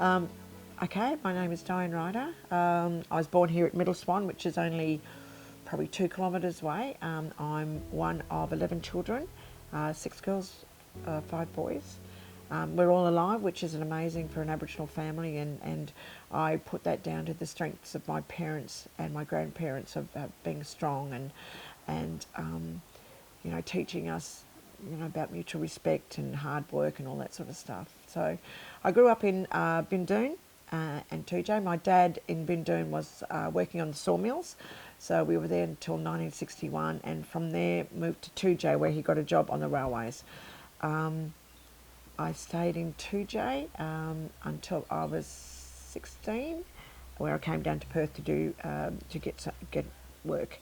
Okay, my name is Diane Ryder. I was born here at Middle Swan, which is only probably 2 kilometres away. I'm one of 11 children, 6 girls, 5 boys. We're all alive, which is an amazing for an Aboriginal family, and I put that down to the strengths of my parents and my grandparents of being strong and teaching us about mutual respect and hard work and all that sort of stuff. So I grew up in Bindoon and Tujay. My dad in Bindoon was working on the sawmills, so we were there until 1961, and from there moved to Tujay where he got a job on the railways. I stayed in Tujay until I was 16, where I came down to Perth to do to get work.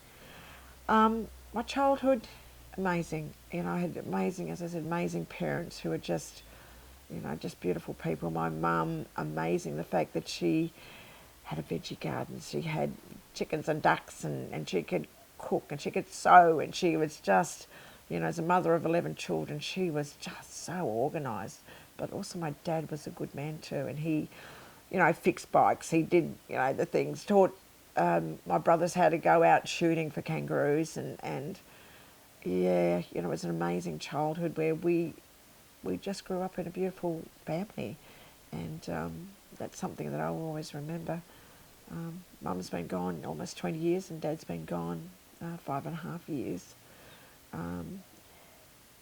My childhood, amazing. I had amazing, as I said, amazing parents who were just, just beautiful people. My mum, amazing. The fact that she had a veggie garden, she had chickens and ducks, and she could cook and she could sew, and she was just, as a mother of 11 children, she was just so organised. But also my dad was a good man too, and he, fixed bikes. He did, the things, taught my brothers how to go out shooting for kangaroos, and yeah, it was an amazing childhood where we just grew up in a beautiful family, and that's something that I'll always remember. Mum's been gone almost 20 years, and Dad's been gone 5.5 years.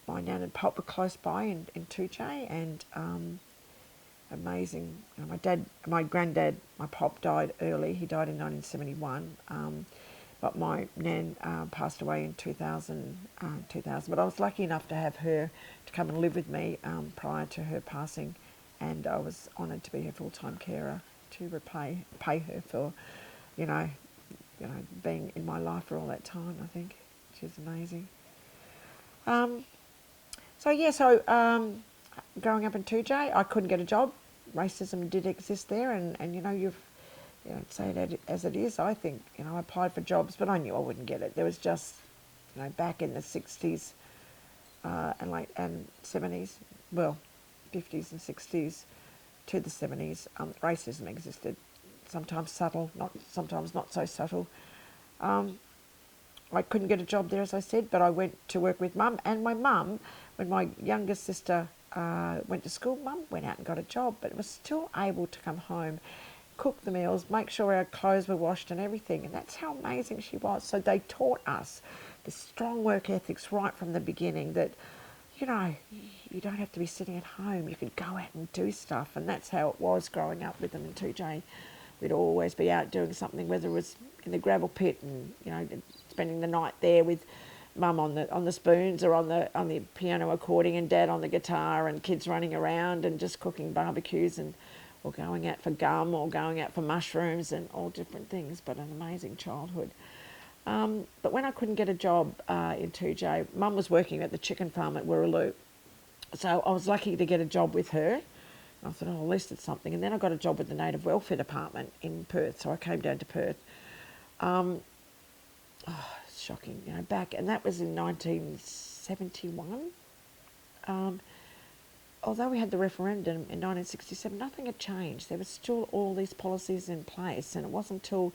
My nan and pop were close by in Tujay, and amazing. My granddad, my pop died early. He died in 1971. But my nan passed away in 2000. But I was lucky enough to have her to come and live with me prior to her passing, and I was honoured to be her full-time carer to pay her for, being in my life for all that time. I think she's amazing. Um, so growing up in 2J, I couldn't get a job. Racism did exist there, and say that as it is. I think I applied for jobs, but I knew I wouldn't get it. There was just back in the 60s and 70s, well, 50s and 60s to the 70s, racism existed. Sometimes subtle, sometimes not so subtle. I couldn't get a job there, as I said, but I went to work with Mum. And my mum, when my younger sister went to school, Mum went out and got a job, but was still able to come home, cook the meals, make sure our clothes were washed and everything. And that's how amazing she was. So they taught us the strong work ethics right from the beginning, that, you don't have to be sitting at home. You could go out and do stuff. And that's how it was growing up with them in 2J. We'd always be out doing something, whether it was in the gravel pit and, spending the night there with Mum on the spoons, or on the piano accordion, and Dad on the guitar, and kids running around and just cooking barbecues, or going out for gum, or going out for mushrooms, and all different things. But an amazing childhood. But when I couldn't get a job in 2J, Mum was working at the chicken farm at Wirraloo. So I was lucky to get a job with her. I thought, at least it's something. And then I got a job with the Native Welfare Department in Perth. So I came down to Perth. It's shocking, back. And that was in 1971. Although we had the referendum in 1967, nothing had changed. There were still all these policies in place. And it wasn't until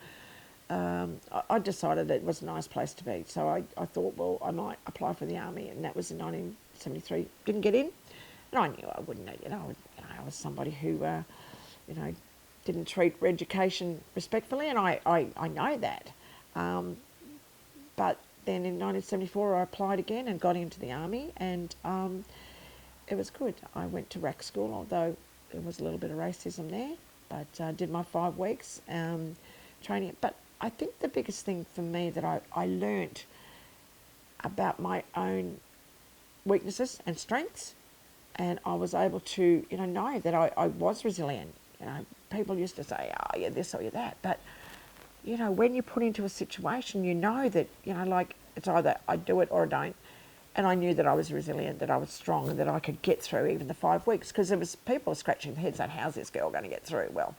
I decided it was a nice place to be. So I thought, well, I might apply for the army. And that was in 1973. Didn't get in. And I knew I wouldn't, I was somebody who, didn't treat education respectfully, and I know that. But then in 1974 I applied again and got into the army, and it was good. I went to RAC school, although there was a little bit of racism there, but did my 5 weeks training. But I think the biggest thing for me that I learnt about my own weaknesses and strengths, and I was able to, know that I was resilient. People used to say, oh, you're this or you're that. But, when you're put into a situation, that, like, it's either I do it or I don't. And I knew that I was resilient, that I was strong, and that I could get through even the 5 weeks. Because there was people scratching their heads saying, how's this girl going to get through? Well,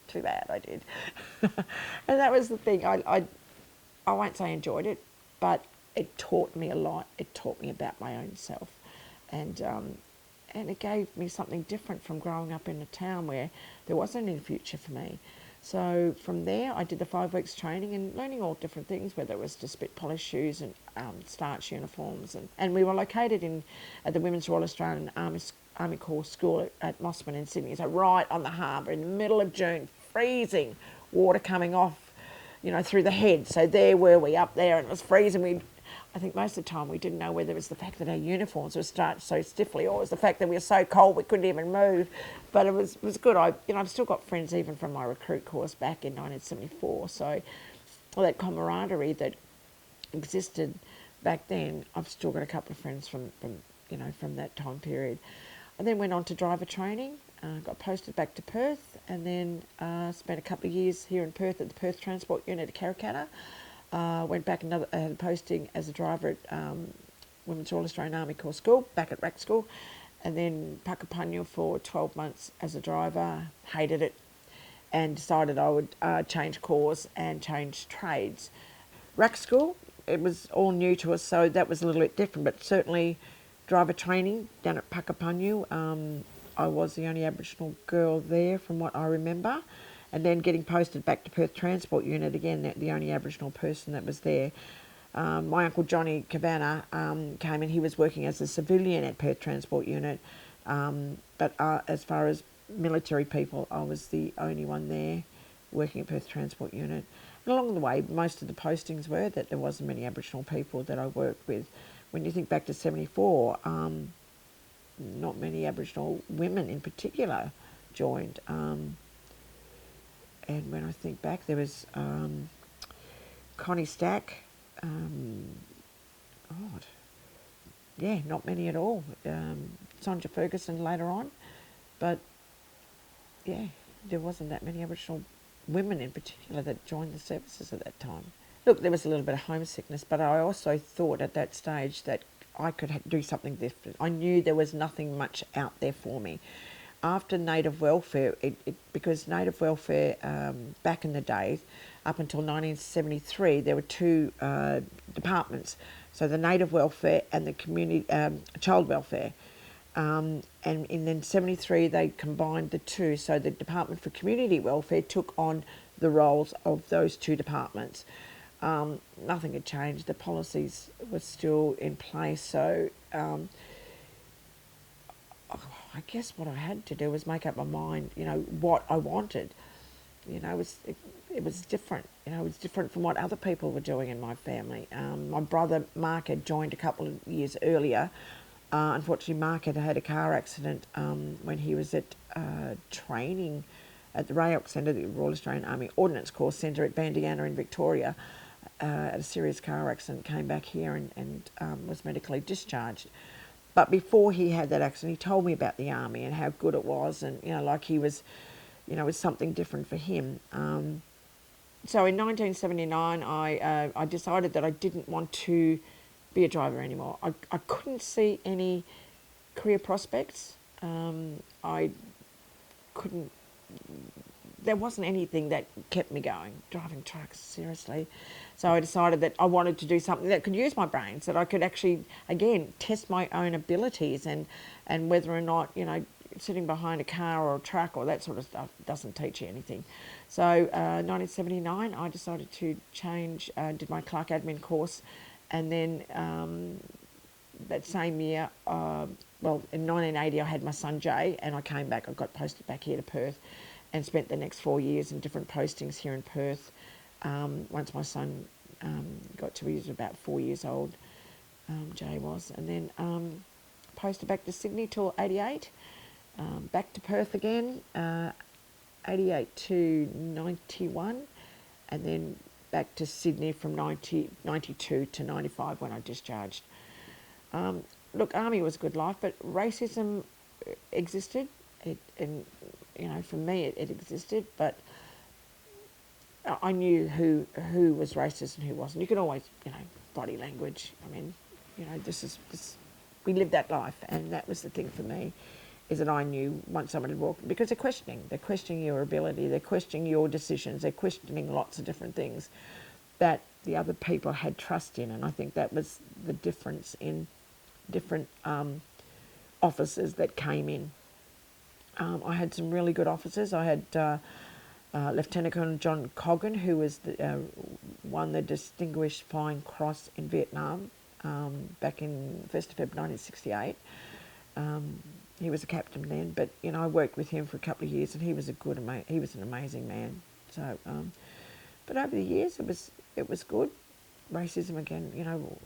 too bad I did. And that was the thing. I won't say enjoyed it, but it taught me a lot. It taught me about my own self. And and it gave me something different from growing up in a town where there wasn't any future for me. So from there, I did the 5 weeks training and learning all different things, whether it was to spit polish shoes and starch uniforms. And we were located at the Women's Royal Australian Army Corps School at Mossman in Sydney, so right on the harbour in the middle of June, freezing, water coming off, through the head. So there were we up there, and it was freezing. I think most of the time we didn't know whether it was the fact that our uniforms were starched so stiffly or it was the fact that we were so cold we couldn't even move. But it was good. I've still got friends even from my recruit course back in 1974. So all that camaraderie that existed back then, I've still got a couple of friends from that time period. I then went on to driver training, got posted back to Perth, and then spent a couple of years here in Perth at the Perth Transport Unit at Karrakatta. Went back had a posting as a driver at Women's Royal Australian Army Corps School, back at RAC School, and then Puckapunyal for 12 months as a driver, hated it, and decided I would change course and change trades. RAC School, it was all new to us, so that was a little bit different, but certainly driver training down at Puckapunyal, I was the only Aboriginal girl there from what I remember. And then getting posted back to Perth Transport Unit, again, the only Aboriginal person that was there. My uncle Johnny Cabana came in. He was working as a civilian at Perth Transport Unit. But as far as military people, I was the only one there working at Perth Transport Unit. And along the way, most of the postings were that there wasn't many Aboriginal people that I worked with. When you think back to 74, not many Aboriginal women in particular joined. And when I think back, there was Connie Stack. Not many at all. Sonja Ferguson later on. But, there wasn't that many Aboriginal women in particular that joined the services at that time. Look, there was a little bit of homesickness, but I also thought at that stage that I could do something different. I knew there was nothing much out there for me. After native welfare, because native welfare back in the days, up until 1973, there were two departments. So the native welfare and the community child welfare. And then 73, they combined the two. So the Department for Community Welfare took on the roles of those two departments. Nothing had changed. The policies were still in place. So I guess what I had to do was make up my mind, what I wanted. It was different. It was different from what other people were doing in my family. My brother Mark had joined a couple of years earlier. Unfortunately, Mark had had a car accident when he was at training at the RAOC Centre, the Royal Australian Army Ordnance Corps Centre at Bandiana in Victoria. Had a serious car accident, came back here and was medically discharged. But before he had that accident, he told me about the army and how good it was, and like he was, it was something different for him. So in 1979, I decided that I didn't want to be a driver anymore. I couldn't see any career prospects. I couldn't. There wasn't anything that kept me going, driving trucks, seriously. So I decided that I wanted to do something that could use my brains, that I could actually, again, test my own abilities and whether or not, sitting behind a car or a truck or that sort of stuff doesn't teach you anything. So 1979, I decided to change, did my clerk admin course, and then that same year, in 1980, I had my son Jay, and I came back, I got posted back here to Perth, and spent the next 4 years in different postings here in Perth. Once my son got to, he was about 4 years old, Jay was, and then posted back to Sydney till 88, back to Perth again, 88 to 91, and then back to Sydney from 92 to 95 when I discharged. Look, Army was a good life, but racism existed. For me, it existed, but I knew who was racist and who wasn't. You can always, body language. I mean, we lived that life, and that was the thing for me, is that I knew once someone had walked, because they're questioning your ability, they're questioning your decisions, they're questioning lots of different things that the other people had trust in, and I think that was the difference in different officers that came in. I had some really good officers. I had Lieutenant Colonel John Coggan, who was won the Distinguished Flying Cross in Vietnam back in 1st of February 1968. He was a captain then, but I worked with him for a couple of years, and he was he was an amazing man. So, but over the years, it was good. Racism again,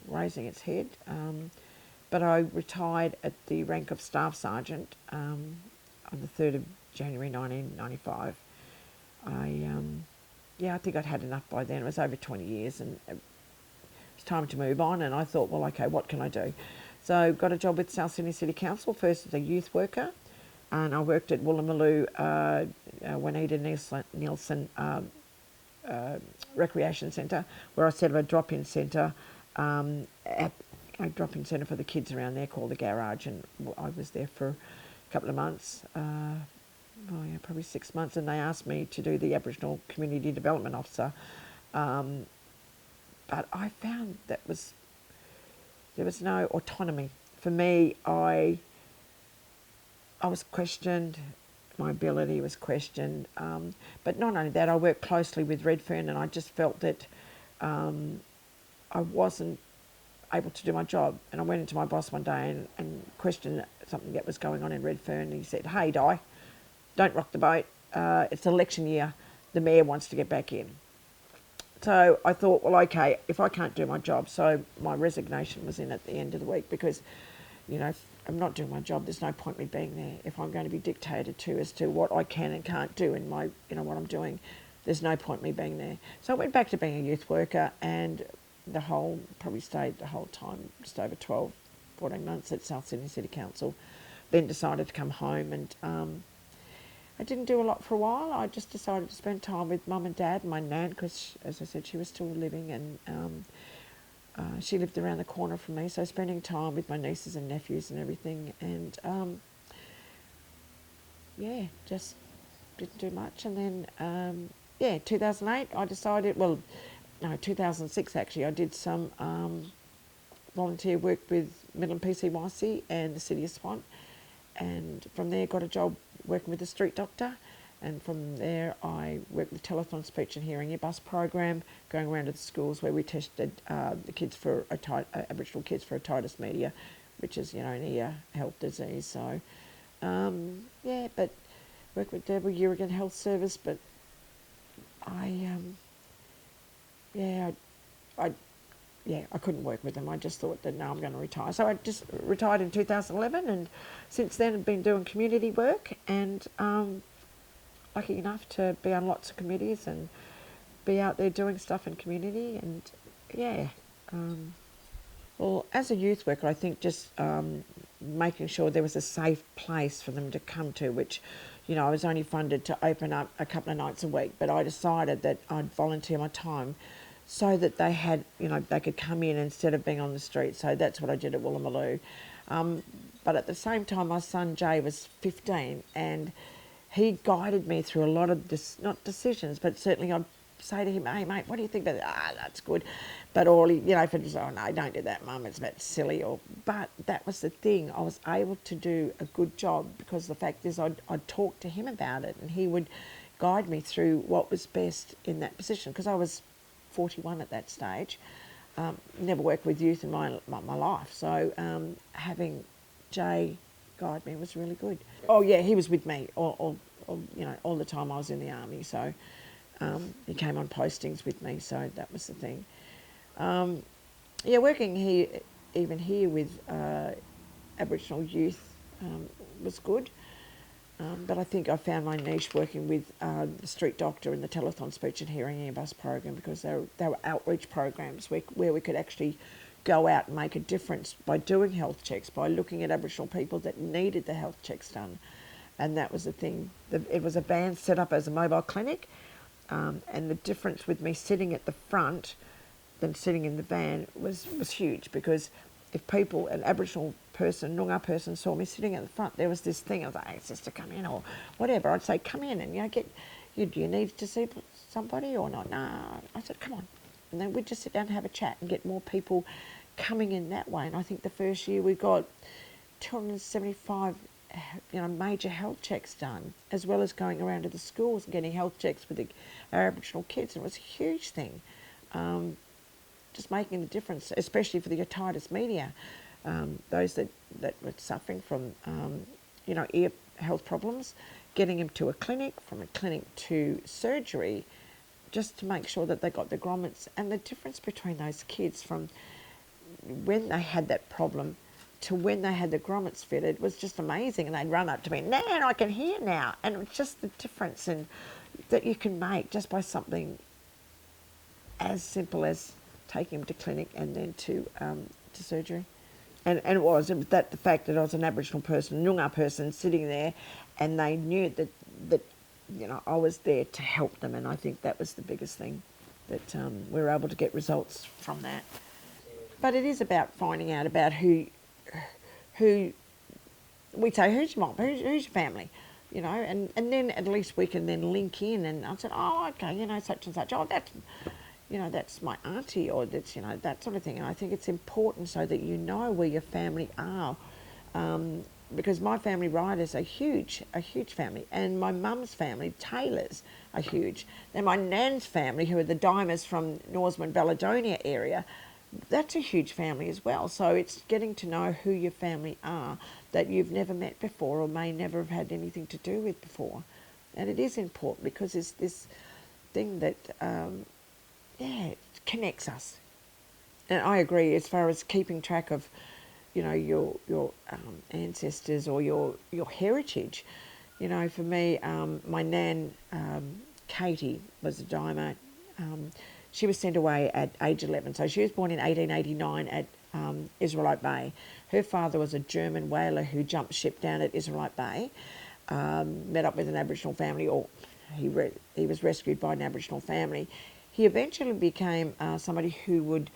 raising its head. But I retired at the rank of Staff Sergeant on the 3rd of January 1995. I think I'd had enough by then. It was over 20 years, and it was time to move on. And I thought, well, okay, what can I do? So got a job with South Sydney City Council, first as a youth worker, and I worked at Woolloomooloo Juanita Nielsen Recreation Centre, where I set up a drop-in centre, a drop-in centre for the kids around there called the Garage, and I was there for a couple of months, probably 6 months, and they asked me to do the Aboriginal Community Development Officer, but I found there was no autonomy. For me, I was questioned, my ability was questioned, but not only that, I worked closely with Redfern, and I just felt that I wasn't able to do my job. And I went into my boss one day and questioned something that was going on in Redfern, and he said, "Hey, Di, don't rock the boat. It's election year. The mayor wants to get back in." So I thought, well, okay, if I can't do my job, so my resignation was in at the end of the week, because, if I'm not doing my job, there's no point me being there. If I'm going to be dictated to as to what I can and can't do in my, what I'm doing, there's no point me being there. So I went back to being a youth worker, and probably stayed the whole time, just over 14 months at South Sydney City Council. Then decided to come home, and I didn't do a lot for a while. I just decided to spend time with Mum and Dad and my nan, because, as I said, she was still living, and she lived around the corner from me. So spending time with my nieces and nephews and everything, and just didn't do much. And then 2008, I decided. 2006 actually. I did some volunteer work with Midland PCYC and the City of Swan, and from there got a job working with the street doctor, and from there I worked with the telethon speech and hearing bus program, going around to the schools where we tested the kids for Aboriginal kids for otitis media, which is an ear health disease. So but worked with Deborah Urigan Health Service, but I couldn't work with them. I just thought that, no, I'm going to retire. So I just retired in 2011, and since then I've been doing community work, and lucky enough to be on lots of committees and be out there doing stuff in community. And well, as a youth worker, I think just making sure there was a safe place for them to come to, which, I was only funded to open up a couple of nights a week, but I decided that I'd volunteer my time so that they had, they could come in instead of being on the street. So that's what I did at Woolloomooloo. But at the same time, my son Jay was 15, and he guided me through a lot of not decisions, but certainly I'd say to him, "Hey mate, what do you think about that?" "That's good." But all he, if it was, "Oh no, don't do that, Mum, it's a bit silly," but that was the thing. I was able to do a good job because the fact is I'd talk to him about it, and he would guide me through what was best in that position, because I was 41 at that stage. Never worked with youth in my life, so having Jay guide me was really good. Oh yeah, he was with me all the time I was in the army. So he came on postings with me, so that was the thing. Working here with Aboriginal youth was good. But I think I found my niche working with the street doctor and the telethon speech and hearing bus program, because they were outreach programs where we could actually go out and make a difference by doing health checks, by looking at Aboriginal people that needed the health checks done. And that was the thing. It was a van set up as a mobile clinic, and the difference with me sitting at the front than sitting in the van was huge, because if people, an Aboriginal person, Noongar person, saw me sitting at the front, there was this thing, I was like, "Hey, sister, come in," or whatever. I'd say, "Come in and do you need to see somebody or not?" "Nah." I said, "Come on." And then we'd just sit down and have a chat and get more people coming in that way. And I think the first year we got 275 major health checks done, as well as going around to the schools and getting health checks with our Aboriginal kids. And it was a huge thing, just making a difference, especially for the otitis media, those that were suffering from ear health problems, getting them to a clinic, from a clinic to surgery, just to make sure that they got the grommets. And the difference between those kids from when they had that problem to when they had the grommets fitted was just amazing. And they'd run up to me, Nan, I can hear now. And it was just the difference that you can make just by something as simple as taking them to clinic and then to surgery. And it was that the fact that I was an Aboriginal person, Noongar person, sitting there, and they knew that I was there to help them. And I think that was the biggest thing, that we were able to get results from that. But it is about finding out about who we say, who's your mom, who's your family, and then at least we can then link in. And I said, oh, okay, such and such, oh, that's my auntie, or that's, that sort of thing. And I think it's important so that you know where your family are, because my family, Ryder's, a huge family, and my mum's family, Taylors, are huge. Then my nan's family, who are the Dimers from Norseman, Baladonia area, that's a huge family as well. So it's getting to know who your family are that you've never met before or may never have had anything to do with before. And it is important because it's this thing that, it connects us. And I agree, as far as keeping track of, your ancestors or your heritage. For me, my nan, Katie, was a Dimer. She was sent away at age 11. So she was born in 1889 at Israelite Bay. Her father was a German whaler who jumped ship down at Israelite Bay, met up with an Aboriginal family, or he was rescued by an Aboriginal family. He eventually became somebody who would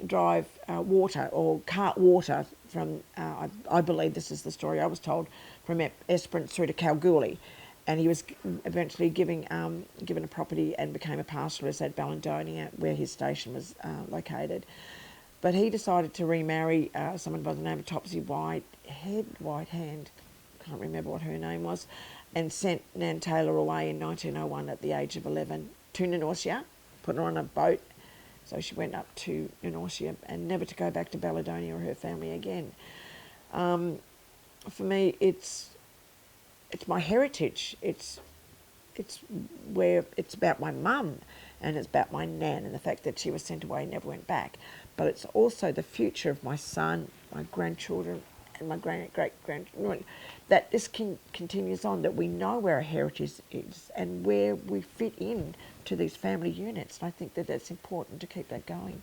drive water or cart water from, I believe this is the story I was told, from Esperance through to Kalgoorlie. And he was eventually given a property and became a pastoralist at Baladonia, where his station was located. But he decided to remarry someone by the name of Topsy Whitehand, can't remember what her name was, and sent Nan Taylor away in 1901 at the age of 11 to Norcia, put her on a boat. So she went up to Norcia and never to go back to Baladonia or her family again. For me, it's my heritage. It's about my mum, and it's about my nan, and the fact that she was sent away and never went back. But it's also the future of my son, my grandchildren, and my great-grandchildren. That this continues on, that we know where our heritage is and where we fit in to these family units. And I think that that's important to keep that going.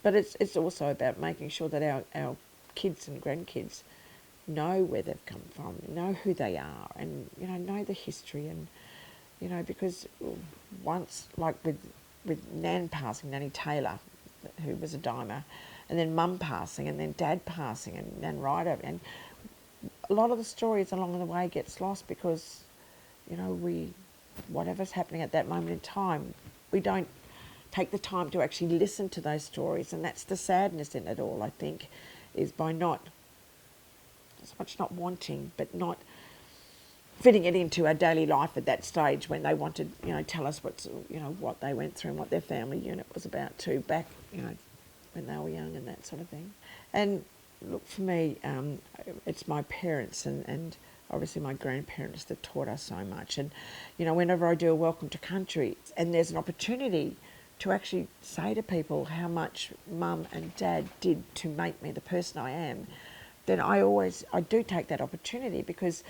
But it's also about making sure that our kids and grandkids know where they've come from, know who they are, and know the history. And because once, like with Nan passing, Nanny Taylor, who was a Dimer, and then Mum passing, and then Dad passing, and then Ryder, and a lot of the stories along the way gets lost because whatever's happening at that moment in time, we don't take the time to actually listen to those stories. And that's the sadness in it all, I think, is by not so much not wanting, but not fitting it into our daily life at that stage when they wanted, tell us what they went through and what their family unit was about too, back, when they were young and that sort of thing. And look, for me, it's my parents and obviously my grandparents that taught us so much. And, whenever I do a Welcome to Country and there's an opportunity to actually say to people how much Mum and Dad did to make me the person I am, then I do take that opportunity, because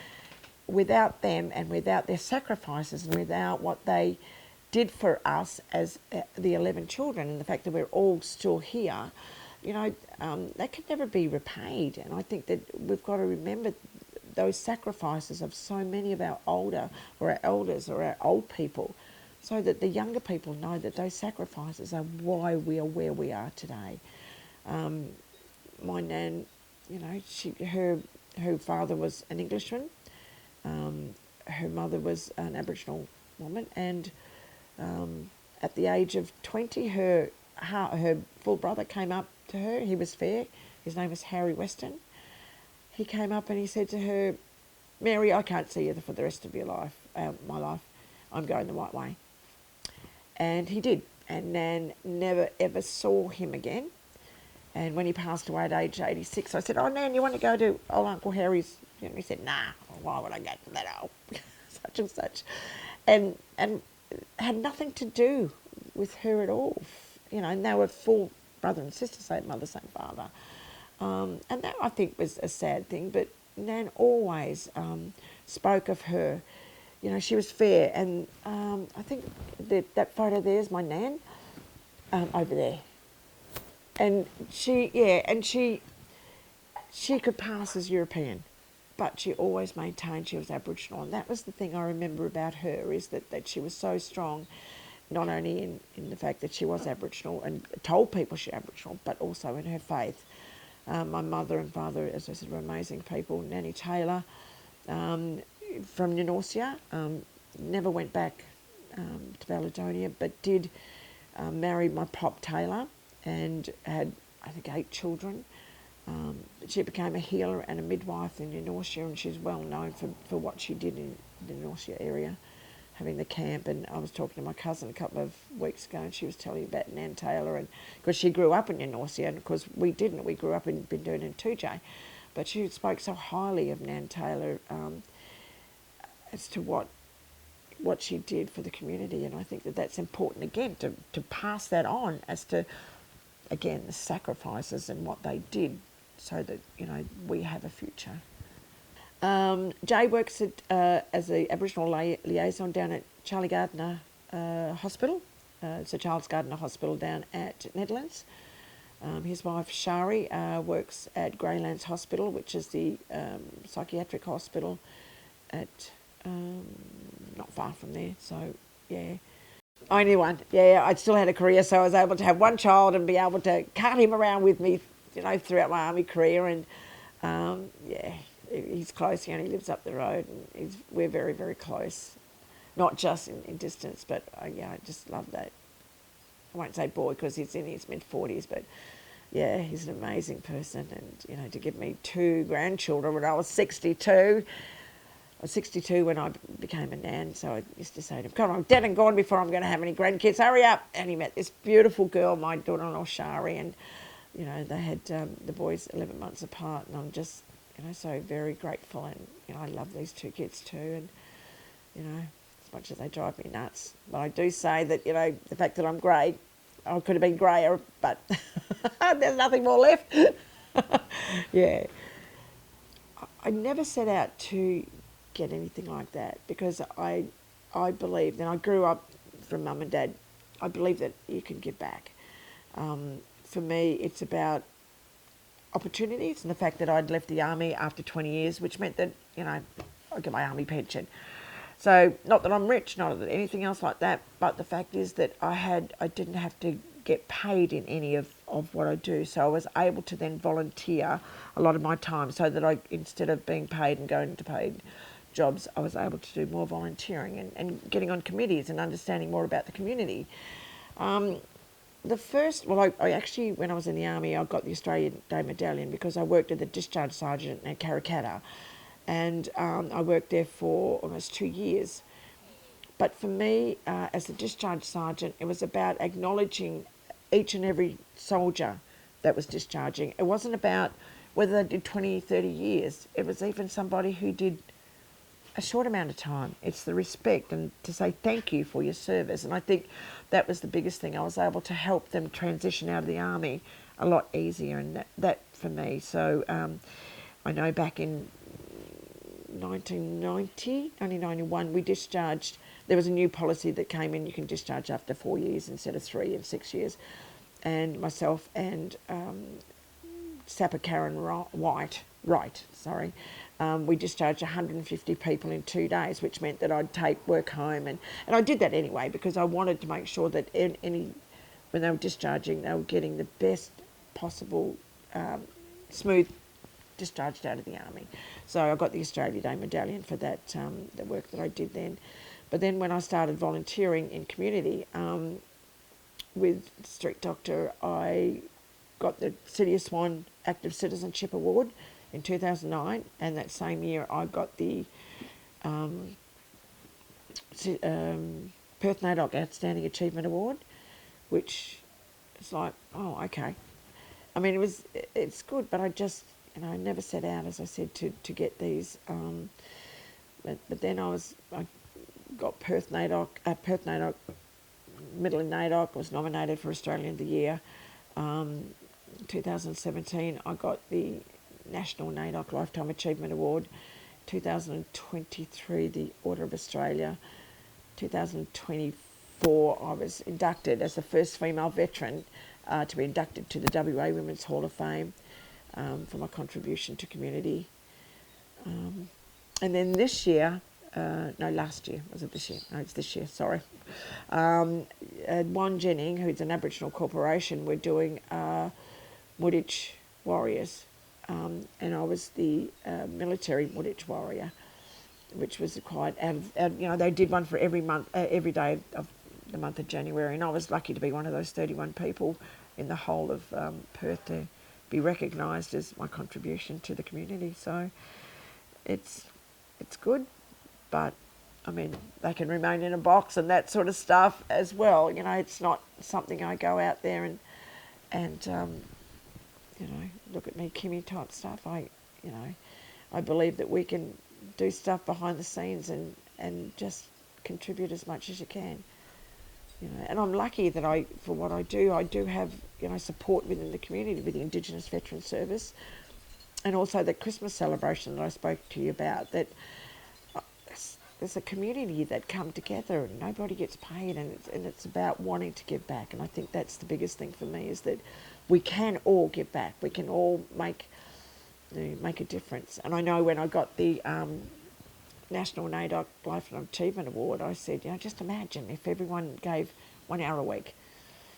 without them and without their sacrifices and without what they did for us as the 11 children, and the fact that we're all still here, that can never be repaid. And I think that we've got to remember those sacrifices of so many of our older or our elders or our old people, so that the younger people know that those sacrifices are why we are where we are today. My nan, her father was an Englishman. Her mother was an Aboriginal woman, and at the age of 20, her full brother came up to her. He was fair. His name was Harry Weston, he came up and he said to her, Mary, I can't see you for the rest of your life, my life. I'm going the right way. And he did. And Nan never ever saw him again. And when he passed away at age 86, I said, oh, Nan, you want to go to old Uncle Harry's? And he said, nah, why would I go to that old? Such and such. And had nothing to do with her at all. You know, and they were full brother and sister, same mother, same father. And that, I think, was a sad thing. But Nan always spoke of her. You know, she was fair. And I think that photo there is my Nan over there. And she could pass as European, but she always maintained she was Aboriginal. And that was the thing I remember about her, is that she was so strong, not only in the fact that she was Aboriginal and told people she was Aboriginal, but also in her faith. My mother and father, as I said, were amazing people. Nanny Taylor from Ninorsia, never went back to Baladonia, but did marry my pop Taylor and had, I think, 8 children. She became a healer and a midwife in Ninorsia, and she's well known for what she did in the Ninorsia area, having the camp. And I was talking to my cousin a couple of weeks ago, and she was telling me about Nan Taylor, and because she grew up in Ninorsia, and of course we didn't. We grew up in Binduna and Tujay, but she spoke so highly of Nan Taylor as to what she did for the community. And I think that that's important, again, to pass that on as to, again, the sacrifices and what they did so that, you know, we have a future. Jay works as an Aboriginal liaison down at Charlie Gardner Hospital. It's a Charles Gardner Hospital down at Netherlands. His wife Shari works at Greylands Hospital, which is the psychiatric hospital at not far from there. So, yeah. Only one. Yeah, I still had a career, so I was able to have one child and be able to cart him around with me, you know, throughout my army career. And yeah, he's close. He only lives up the road, and we're very, very close. Not just in distance, but yeah, I just love that. I won't say boy because he's in his mid-40s, but yeah, he's an amazing person. And, you know, to give me 2 grandchildren when I was 62. I was 62 when I became a nan, so I used to say to him, come on, I'm dead and gone before I'm going to have any grandkids, hurry up. And he met this beautiful girl, my daughter-in-law Shari, and, you know, they had the boys 11 months apart, and I'm just, you know, so very grateful. And, you know, I love these 2 kids too, and, you know, as much as they drive me nuts. But I do say that, you know, the fact that I'm grey, I could have been greyer, but there's nothing more left. Yeah. I never set out to get anything like that, because I believed, and I grew up from mum and dad, I believe that you can give back. For me, it's about opportunities, and the fact that I'd left the army after 20 years, which meant that, you know, I get my army pension. So, not that I'm rich, not that anything else like that, but the fact is that I didn't have to get paid in any of what I do. So I was able to then volunteer a lot of my time, so that instead of being paid and going to paid jobs, I was able to do more volunteering and getting on committees and understanding more about the community. I actually, when I was in the army, I got the Australian Day Medallion because I worked as a discharge sergeant at Karrakatta, and I worked there for almost 2 years. But for me, as a discharge sergeant, it was about acknowledging each and every soldier that was discharging. It wasn't about whether they did 20, 30 years. It was even somebody who did a short amount of time. It's the respect and to say thank you for your service. And I think that was the biggest thing. I was able to help them transition out of the army a lot easier, and that for me. So I know back in 1991, we discharged. There was a new policy that came in. You can discharge after 4 years instead of 3 and 6 years. And myself and Sapper Karen Wright, we discharged 150 people in 2 days, which meant that I'd take work home. And I did that anyway because I wanted to make sure that when they were discharging, they were getting the best possible smooth discharged out of the army. So I got the Australia Day Medallion for that, the work that I did then. But then when I started volunteering in community with Street Doctor, I got the City of Swan Active Citizenship Award in 2009, and that same year I got the Perth NAIDOC Outstanding Achievement Award, which is like, oh, okay. I mean, it's good, but I just, I never set out, as I said, to get these. But then I got Perth NAIDOC, Middle in NAIDOC, was nominated for Australian of the Year. 2017, I got the National NAIDOC Lifetime Achievement Award. 2023, the Order of Australia. 2024, I was inducted as the first female veteran to be inducted to the WA Women's Hall of Fame for my contribution to community. And then this year, last year, was it this year? No, it's this year, sorry. Wangening, who's an Aboriginal corporation, we're doing Muditch Warriors. And I was the military Muditch warrior, which was quite, they did one for every month, every day of the month of January, and I was lucky to be one of those 31 people in the whole of Perth to be recognised as my contribution to the community. So it's good, but I mean, they can remain in a box and that sort of stuff as well. It's not something I go out there and look at me, Kimmy type stuff. I believe that we can do stuff behind the scenes and just contribute as much as you can. And I'm lucky that for what I do have, support within the community with the Indigenous Veterans Service, and also the Christmas celebration that I spoke to you about, that there's a community that come together and nobody gets paid, and it's about wanting to give back. And I think that's the biggest thing for me, is that we can all give back. We can all make a difference. And I know when I got the National NAIDOC Lifetime Achievement Award, I said, just imagine if everyone gave 1 hour a week.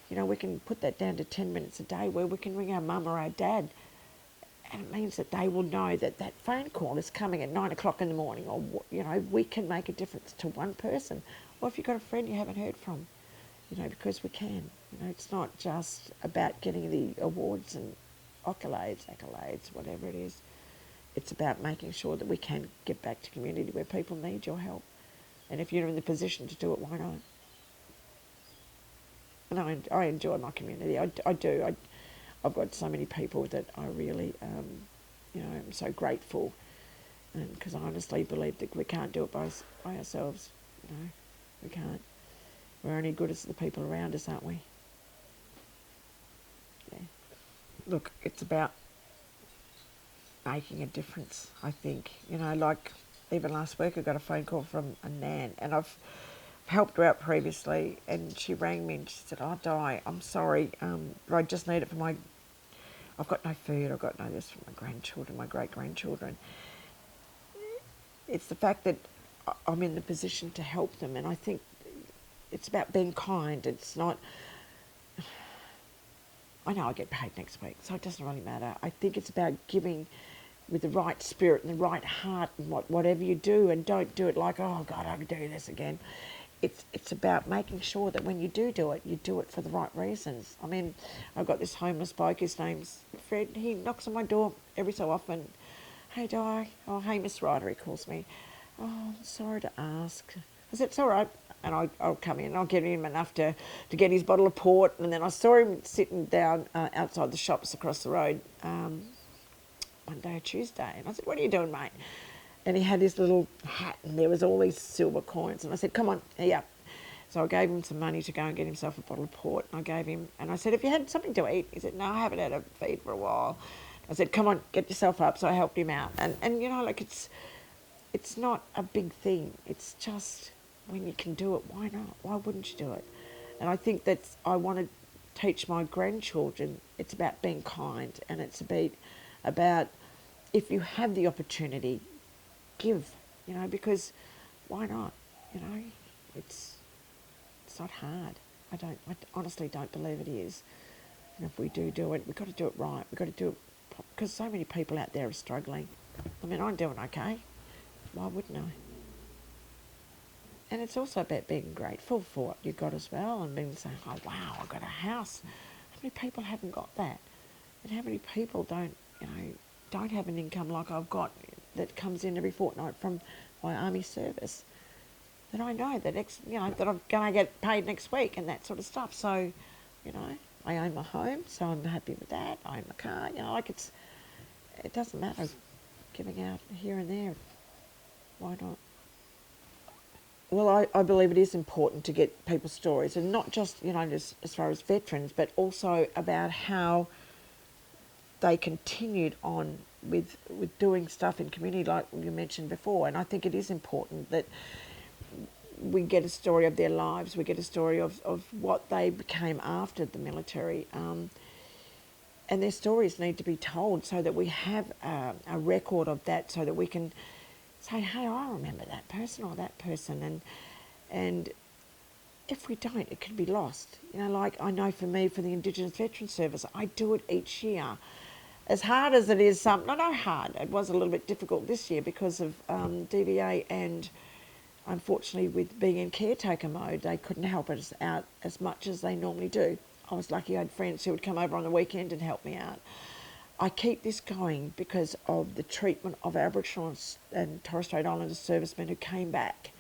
We can put that down to 10 minutes a day where we can ring our mum or our dad, and it means that they will know that that phone call is coming at 9 o'clock in the morning, or, we can make a difference to one person. Or if you've got a friend you haven't heard from, because we can. It's not just about getting the awards and accolades, whatever it is. It's about making sure that we can give back to community where people need your help. And if you're in the position to do it, why not? And I enjoy my community. I do. I've got so many people that I really, am so grateful. And because I honestly believe that we can't do it by ourselves. We can't. We're only good as the people around us, aren't we? Yeah. Look, it's about making a difference, I think. Like even last week I got a phone call from a nan, and I've helped her out previously, and she rang me and she said, "Oh, Di, I'm sorry, but I just need it for I've got no food, I've got no this for my grandchildren, my great-grandchildren." It's the fact that I'm in the position to help them, and I think it's about being kind. It's not, I know I get paid next week, so it doesn't really matter. I think it's about giving with the right spirit and the right heart, and whatever you do, and don't do it like, oh God, I can do this again. It's about making sure that when you do it, you do it for the right reasons. I mean, I've got this homeless bloke, his name's Fred. He knocks on my door every so often. "Hey, Di." "Oh, hey, Miss Ryder," he calls me. "Oh, I'm sorry to ask." I said, "It's all right." And I'll come in, I'll get him enough to get his bottle of port. And then I saw him sitting down outside the shops across the road Monday or Tuesday. And I said, "What are you doing, mate?" And he had his little hat, and there was all these silver coins. And I said, "Come on, here." So I gave him some money to go and get himself a bottle of port. And I gave him, and I said, "Have you had something to eat?" He said, "No, I haven't had a feed for a while." I said, "Come on, get yourself up." So I helped him out. And like it's not a big thing. It's just, when you can do it, why not? Why wouldn't you do it? And I think I want to teach my grandchildren, it's about being kind, and it's about if you have the opportunity, give, because why not? It's not hard. I honestly don't believe it is. And if we do it, we've got to do it right. We've got to do it, because so many people out there are struggling. I mean, I'm doing okay. Why wouldn't I? And it's also about being grateful for what you've got as well, and being saying, "Oh wow, I've got a house." How many people haven't got that? And how many people don't, don't have an income like I've got that comes in every fortnight from my army service, that I know that that I'm going to get paid next week and that sort of stuff. So, I own my home, so I'm happy with that. I own my car, it doesn't matter giving out here and there. Why not? Well, I believe it is important to get people's stories, and not just, as far as veterans, but also about how they continued on with doing stuff in community like you mentioned before. And I think it is important that we get a story of their lives, we get a story of what they became after the military. And their stories need to be told so that we have a record of that, so that we can say, hey, I remember that person or that person. And if we don't, it could be lost. Like I know for me, for the Indigenous Veterans Service, I do it each year. As hard as it is, not hard, it was a little bit difficult this year because of DVA, and unfortunately with being in caretaker mode, they couldn't help us out as much as they normally do. I was lucky I had friends who would come over on the weekend and help me out. I keep this going because of the treatment of Aboriginal and Torres Strait Islander servicemen who came back,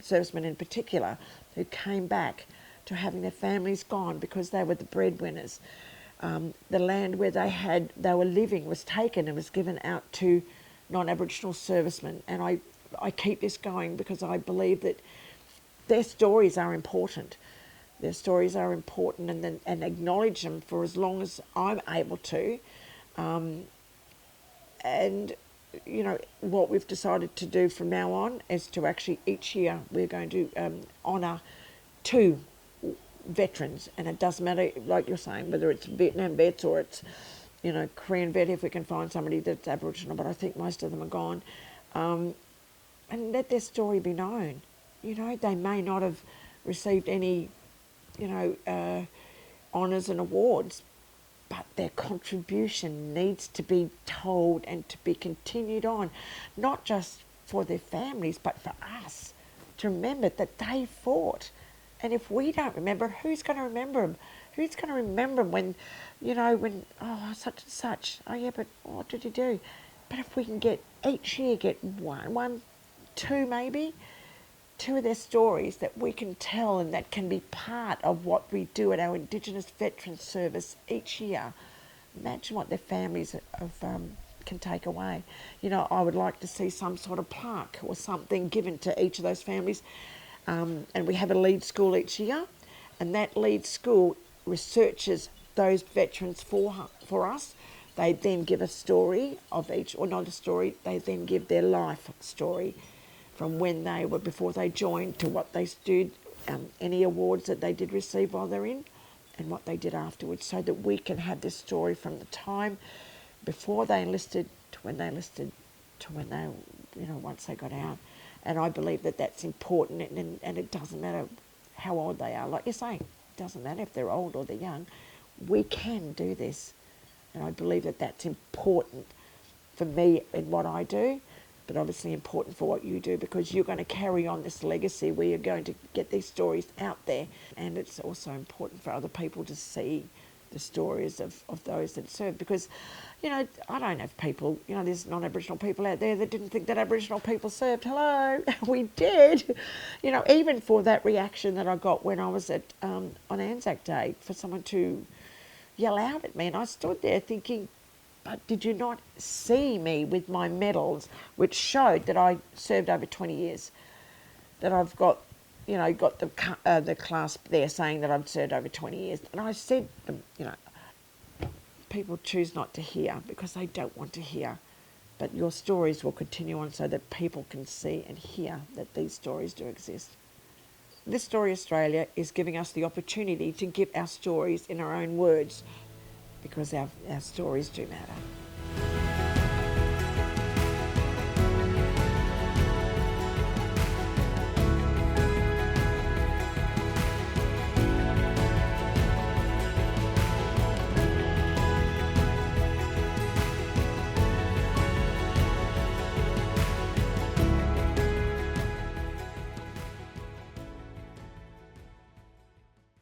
servicemen in particular, who came back to having their families gone because they were the breadwinners. The land where they were living was taken and was given out to non-Aboriginal servicemen. And I keep this going because I believe that their stories are important. Their stories are important, and acknowledge them for as long as I'm able to. And what we've decided to do from now on is to actually each year we're going to honour 2 veterans, and it doesn't matter, like you're saying, whether it's Vietnam vets or it's Korean vet, if we can find somebody that's Aboriginal, but I think most of them are gone, and let their story be known. They may not have received any honours and awards, but their contribution needs to be told and to be continued on, not just for their families, but for us, to remember that they fought. And if we don't remember, who's going to remember them? Who's going to remember them when, such and such, oh yeah, but what did you do? But if we can get, each year, get one, 2 maybe, 2 of their stories that we can tell and that can be part of what we do at our Indigenous Veterans Service each year. Imagine what their families can take away. I would like to see some sort of plaque or something given to each of those families. And we have a lead school each year, and that lead school researches those veterans for us. They then give a story of each, or not a story, they then give their life story from when they were, before they joined, to what they stood, any awards that they did receive while they're in, and what they did afterwards, so that we can have this story from the time before they enlisted to when they enlisted to when they, once they got out. And I believe that that's important, and it doesn't matter how old they are. Like you're saying, it doesn't matter if they're old or they're young. We can do this. And I believe that that's important for me in what I do, but obviously important for what you do, because you're going to carry on this legacy where you're going to get these stories out there. And it's also important for other people to see the stories of those that serve, because, I don't have people, there's non-Aboriginal people out there that didn't think that Aboriginal people served. Hello, we did. Even for that reaction that I got when I was at on Anzac Day, for someone to yell out at me, and I stood there thinking, but did you not see me with my medals, which showed that I served over 20 years, that I've got, got the clasp there saying that I've served over 20 years. And I said, people choose not to hear because they don't want to hear. But your stories will continue on so that people can see and hear that these stories do exist. This Story Australia is giving us the opportunity to give our stories in our own words, because our stories do matter.